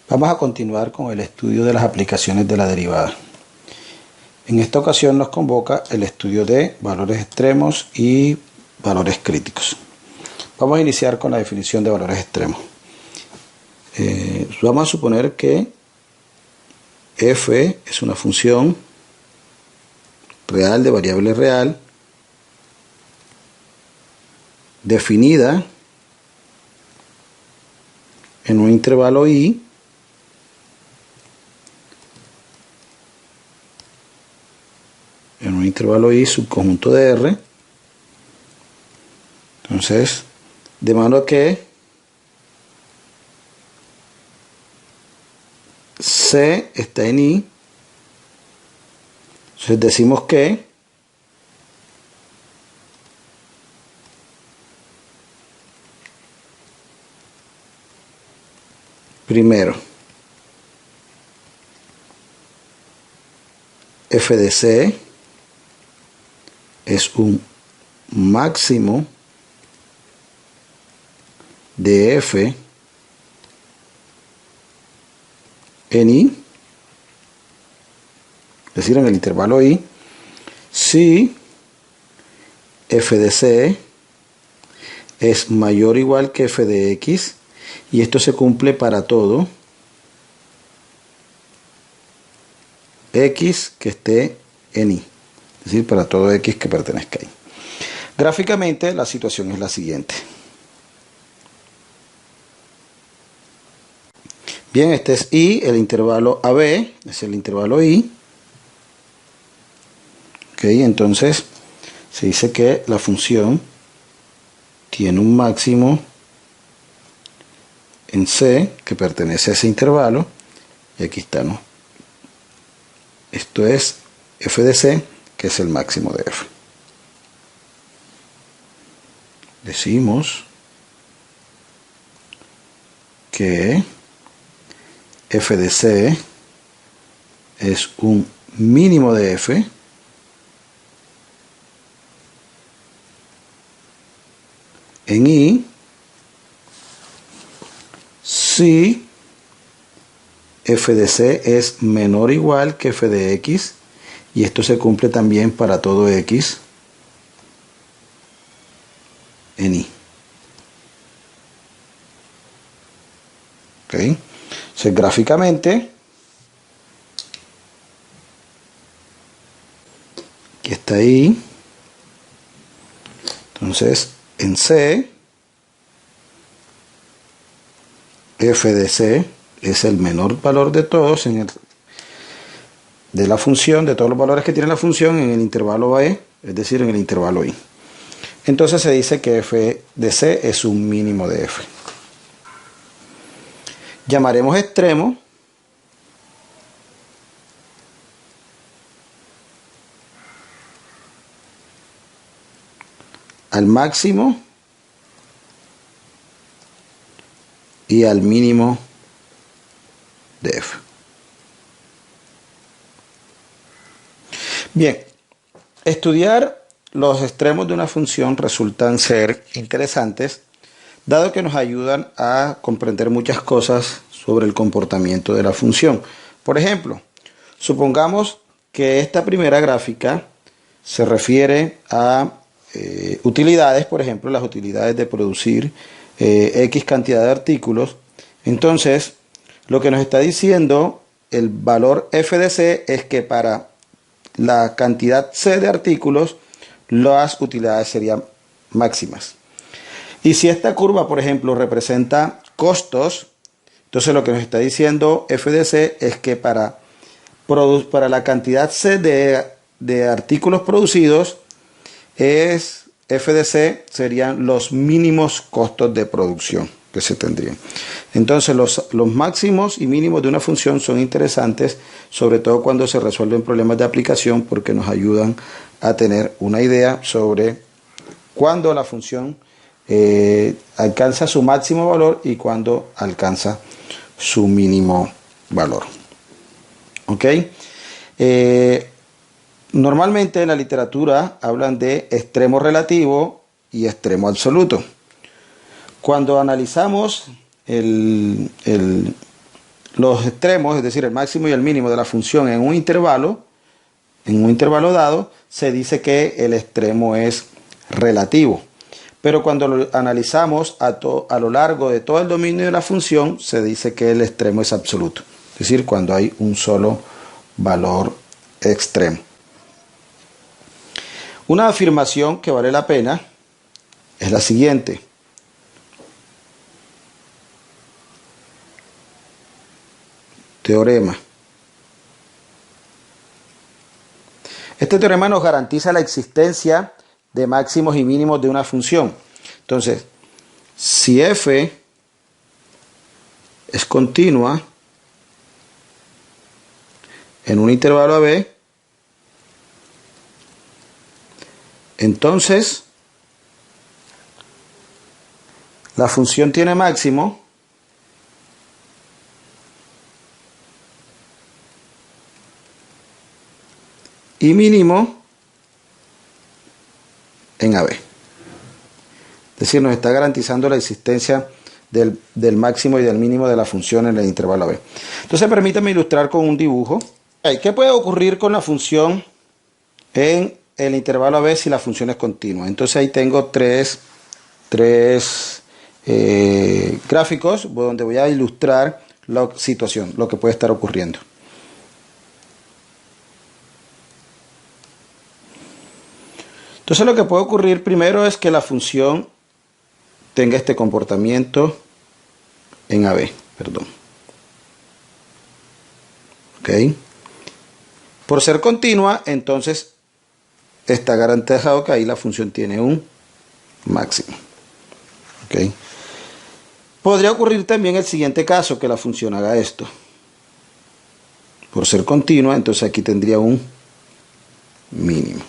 Vamos a continuar con el estudio de las aplicaciones de la derivada. En esta ocasión nos convoca el estudio de valores extremos y valores críticos. Vamos a iniciar con la definición de valores extremos. Vamos a suponer que f es una función real de variable real definida en un intervalo i subconjunto de R. Entonces, de modo que C está en I. Entonces decimos que primero f de C es un máximo de f en I, es decir, en el intervalo I, si f de C es mayor o igual que f de X, y esto se cumple para todo X que esté en I, es decir, para todo X que pertenezca a I. Gráficamente la situación es la siguiente. Bien, este es I, el intervalo AB es el intervalo I. Ok, entonces se dice que la función tiene un máximo en C que pertenece a ese intervalo, y aquí está, ¿no? Esto es f de C, que es el máximo de f. Decimos que f de C es un mínimo de f en I si f de C es menor o igual que f de X, y esto se cumple también para todo X en I. ¿Okay? Entonces, gráficamente, aquí está I. Entonces, en C, f de C es el menor valor de todos de la función, de todos los valores que tiene la función en el intervalo E, es decir, en el intervalo I. Entonces se dice que f de C es un mínimo de f. Llamaremos extremo al máximo y al mínimo de f. Bien, estudiar los extremos de una función resultan ser interesantes, dado que nos ayudan a comprender muchas cosas sobre el comportamiento de la función. Por ejemplo, supongamos que esta primera gráfica se refiere a utilidades, por ejemplo, las utilidades de producir X cantidad de artículos. Entonces, lo que nos está diciendo el valor f de C es que para la cantidad C de artículos, las utilidades serían máximas. Y si esta curva, por ejemplo, representa costos, entonces lo que nos está diciendo f de C es que para la cantidad C de artículos producidos, f de C serían los mínimos costos de producción que se tendrían. Entonces los máximos y mínimos de una función son interesantes, sobre todo cuando se resuelven problemas de aplicación, porque nos ayudan a tener una idea sobre cuándo la función alcanza su máximo valor y cuándo alcanza su mínimo valor. ¿Ok? Normalmente en la literatura hablan de extremo relativo y extremo absoluto. Cuando analizamos los extremos, es decir, el máximo y el mínimo de la función en un intervalo dado, se dice que el extremo es relativo. Pero cuando lo analizamos a lo largo de todo el dominio de la función, se dice que el extremo es absoluto. Es decir, cuando hay un solo valor extremo. Una afirmación que vale la pena es la siguiente. Teorema. Este teorema nos garantiza la existencia de máximos y mínimos de una función. Entonces, si f es continua en un intervalo AB, entonces la función tiene máximo y mínimo en AB. Es decir, nos está garantizando la existencia del máximo y del mínimo de la función en el intervalo AB. Entonces, permítame ilustrar con un dibujo. ¿Qué puede ocurrir con la función en el intervalo AB si la función es continua? Entonces, ahí tengo tres gráficos donde voy a ilustrar la situación, lo que puede estar ocurriendo. Entonces lo que puede ocurrir primero es que la función tenga este comportamiento en AB, perdón. ¿Ok? Por ser continua, entonces está garantizado que ahí la función tiene un máximo. ¿Ok? Podría ocurrir también el siguiente caso, que la función haga esto. Por ser continua, entonces aquí tendría un mínimo.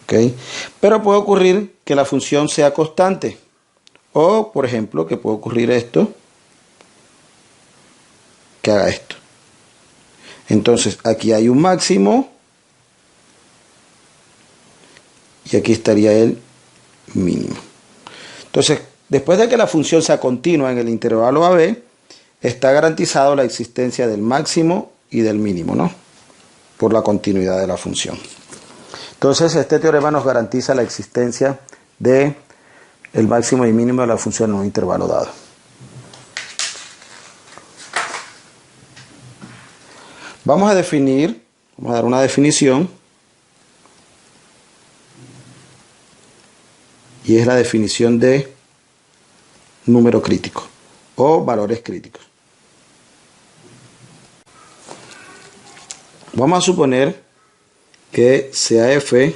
¿Okay? Pero puede ocurrir que la función sea constante. O, por ejemplo, que puede ocurrir esto, que haga esto. Entonces, aquí hay un máximo y aquí estaría el mínimo. Entonces, después de que la función sea continua en el intervalo AB, está garantizado la existencia del máximo y del mínimo, ¿no? Por la continuidad de la función. Entonces, este teorema nos garantiza la existencia de el máximo y mínimo de la función en un intervalo dado. Vamos a dar una definición, y es la definición de número crítico o valores críticos. Vamos a suponer que sea f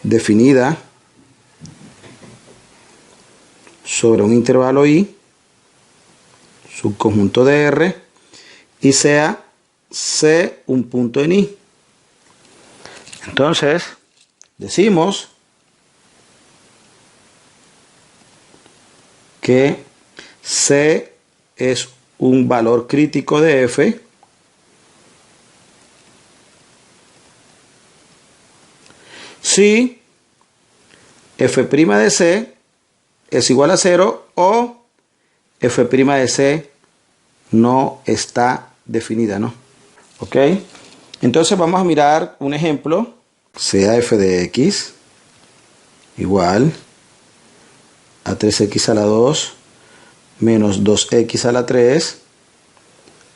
definida sobre un intervalo I, subconjunto de R, y sea C un punto en I. Entonces, decimos que C es un valor crítico de F si f' de C es igual a 0 o f' de C no está definida, ¿no? ¿Ok? Entonces vamos a mirar un ejemplo. Sea f de x igual a 3x a la 2 menos 2x a la 3,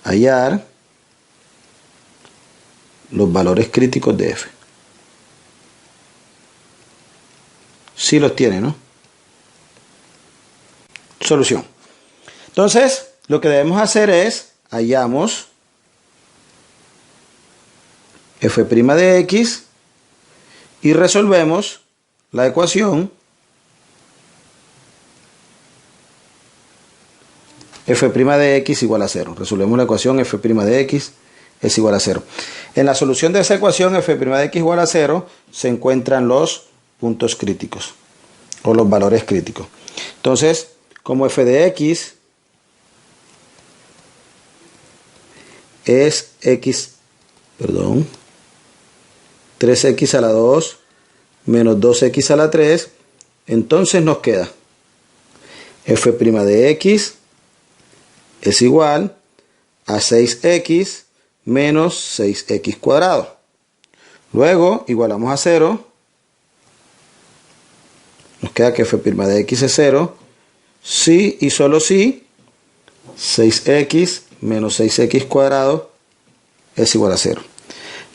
hallar los valores críticos de f. Sí los tiene, ¿no? Solución. Entonces, lo que debemos hacer es, hallamos f' de x y resolvemos la ecuación f' de x igual a 0. Resolvemos la ecuación f' de x es igual a 0. En la solución de esa ecuación f' de x igual a 0 se encuentran los puntos críticos o los valores críticos. Entonces, como f de x es 3x a la 2 menos 2x a la 3, entonces nos queda f' de x es igual a 6x menos 6x cuadrado. Luego igualamos a 0. Nos queda que f' de x es 0. Si y solo si 6x menos 6x cuadrado es igual a 0.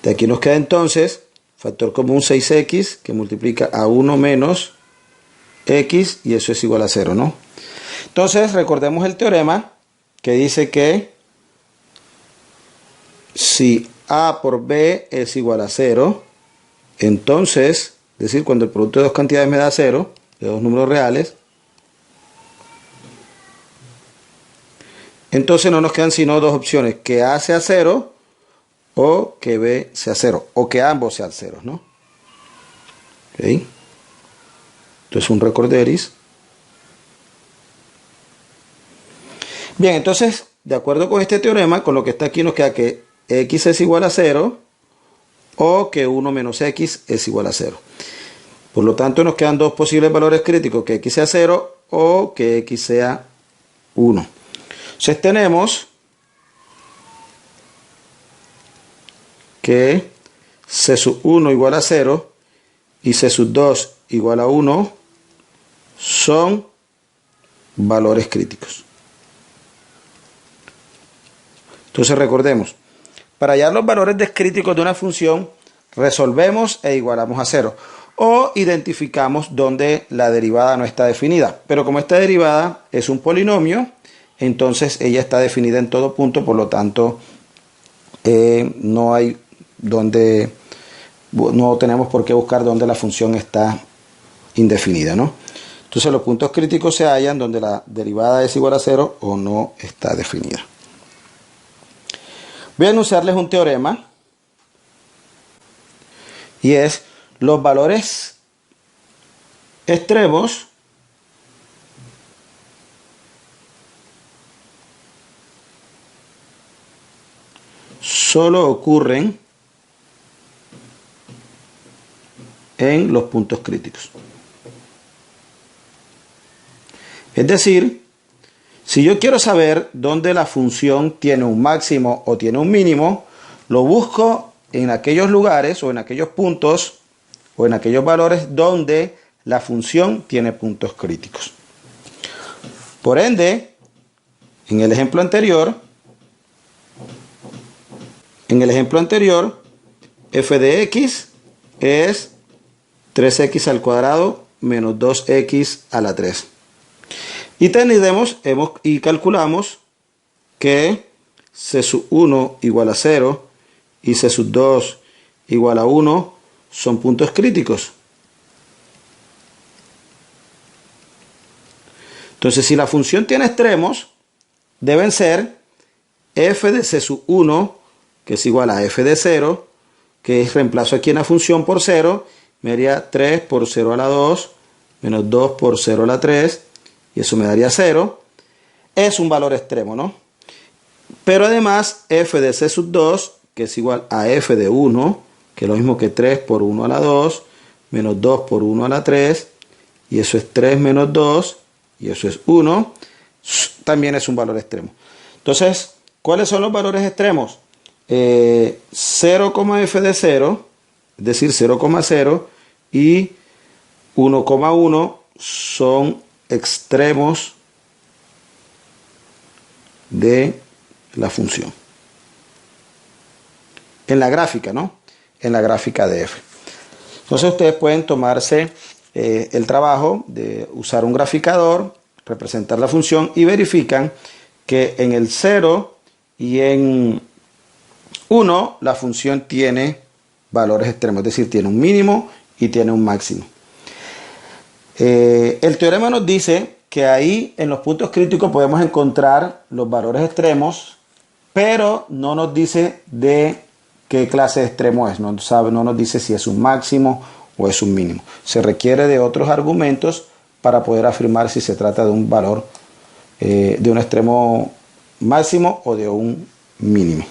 De aquí nos queda entonces factor común 6x que multiplica a 1 menos x y eso es igual a 0, ¿no? Entonces recordemos el teorema que dice que si a por b es igual a 0, entonces, es decir, cuando el producto de dos cantidades me da 0, de dos números reales, entonces no nos quedan sino dos opciones, que a sea 0 o que b sea 0, o que ambos sean 0, ¿no? ¿Ok? Entonces un recorderis. Bien, entonces, de acuerdo con este teorema, con lo que está aquí nos queda que x es igual a 0 o que 1 menos x es igual a 0. Por lo tanto, nos quedan dos posibles valores críticos, que x sea 0 o que x sea 1. Entonces tenemos que c sub 1 igual a 0 y c sub 2 igual a 1 son valores críticos. Entonces recordemos, para hallar los valores descríticos de una función, resolvemos e igualamos a 0. O identificamos donde la derivada no está definida. Pero como esta derivada es un polinomio, entonces ella está definida en todo punto, por lo tanto no hay donde, no tenemos por qué buscar donde la función está indefinida, ¿no? Entonces los puntos críticos se hallan donde la derivada es igual a 0 o no está definida. Voy a enunciarles un teorema y es los valores extremos solo ocurren en los puntos críticos. Es decir, si yo quiero saber dónde la función tiene un máximo o tiene un mínimo, lo busco en aquellos lugares o en aquellos puntos o en aquellos valores donde la función tiene puntos críticos. Por ende, en el ejemplo anterior, f de x es 3x al cuadrado menos 2x a la 3. Y calculamos que c sub 1 igual a 0 y c sub 2 igual a 1 son puntos críticos. Entonces, si la función tiene extremos, deben ser f de c sub 1, que es igual a f de 0, que es reemplazo aquí en la función por 0, me daría 3 por 0 a la 2, menos 2 por 0 a la 3, y eso me daría 0. Es un valor extremo, ¿no? Pero además, f de c sub 2, que es igual a f de 1, que es lo mismo que 3 por 1 a la 2, menos 2 por 1 a la 3, y eso es 3 menos 2, y eso es 1, también es un valor extremo. Entonces, ¿cuáles son los valores extremos? 0,f de 0, es decir, 0,0, y 1,1 son extremos de la función. En la gráfica, ¿no? En la gráfica de f. Entonces ustedes pueden tomarse el trabajo de usar un graficador, representar la función y verifican que en el 0 y en 1 la función tiene valores extremos, es decir, tiene un mínimo y tiene un máximo. El teorema nos dice que ahí en los puntos críticos podemos encontrar los valores extremos, pero no nos dice de qué clase de extremo es, no nos dice si es un máximo o es un mínimo. Se requiere de otros argumentos para poder afirmar si se trata de un valor, de un extremo máximo o de un mínimo.